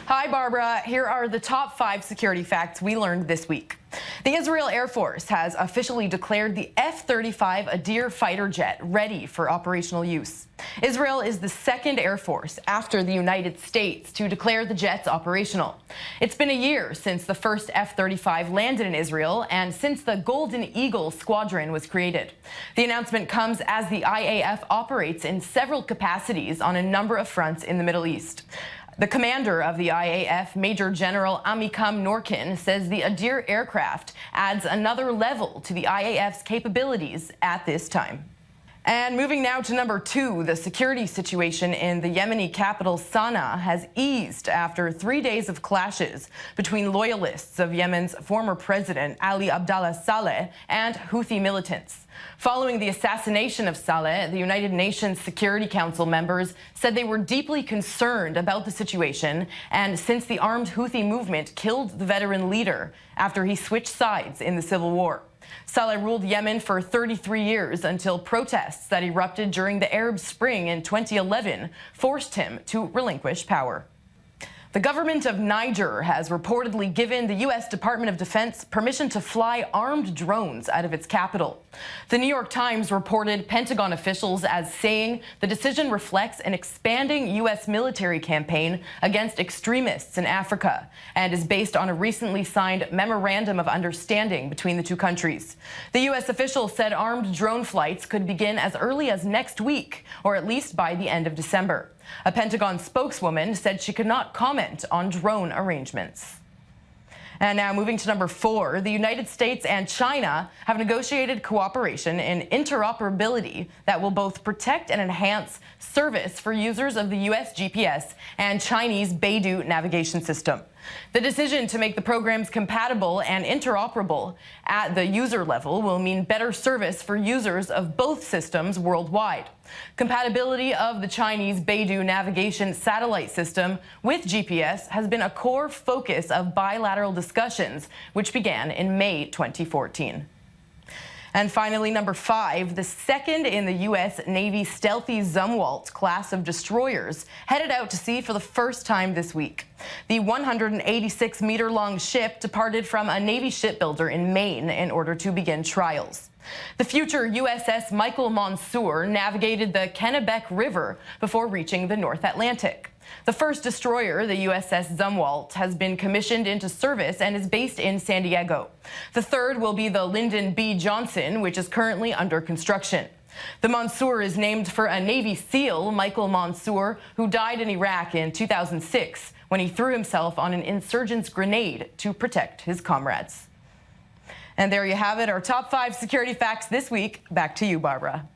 Hi, Barbara. Here are the top 5 security facts we learned this week. The Israel Air Force has officially declared the F-35 Adir fighter jet ready for operational use. Israel is the second Air Force after the United States to declare the jets operational. It's been a year since the first F-35 landed in Israel and since the Golden Eagle Squadron was created. The announcement comes as the IAF operates in several capacities on a number of fronts in the Middle East. The commander of the IAF, Major General Amikam Norkin, says the Adir aircraft adds another level to the IAF's capabilities at this time. And moving now to number 2, the security situation in the Yemeni capital Sana'a has eased after 3 days of clashes between loyalists of Yemen's former president Ali Abdallah Saleh and Houthi militants. Following the assassination of Saleh, the United Nations Security Council members said they were deeply concerned about the situation, and since the armed Houthi movement killed the veteran leader after he switched sides in the civil war. Saleh ruled Yemen for 33 years until protests that erupted during the Arab Spring in 2011 forced him to relinquish power. The government of Niger has reportedly given the U.S. Department of Defense permission to fly armed drones out of its capital. The New York Times reported Pentagon officials as saying the decision reflects an expanding U.S. military campaign against extremists in Africa and is based on a recently signed memorandum of understanding between the two countries. The U.S. official said armed drone flights could begin as early as next week, or at least by the end of December. A Pentagon spokeswoman said she could not comment on drone arrangements. And now moving to number 4, the United States and China have negotiated cooperation in interoperability that will both protect and enhance service for users of the US GPS and Chinese Beidou navigation system. The decision to make the programs compatible and interoperable at the user level will mean better service for users of both systems worldwide. Compatibility of the Chinese Beidou navigation satellite system with GPS has been a core focus of bilateral discussions, which began in May 2014. And finally, number 5, the second in the U.S. Navy stealthy Zumwalt class of destroyers headed out to sea for the first time this week. The 186-meter-long ship departed from a Navy shipbuilder in Maine in order to begin trials. The future USS Michael Monsoor navigated the Kennebec River before reaching the North Atlantic. The first destroyer, the USS Zumwalt, has been commissioned into service and is based in San Diego. The third will be the Lyndon B. Johnson, which is currently under construction. The Monsoor is named for a Navy SEAL, Michael Monsoor, who died in Iraq in 2006 when he threw himself on an insurgent's grenade to protect his comrades. And there you have it, our top 5 security facts this week. Back to you, Barbara.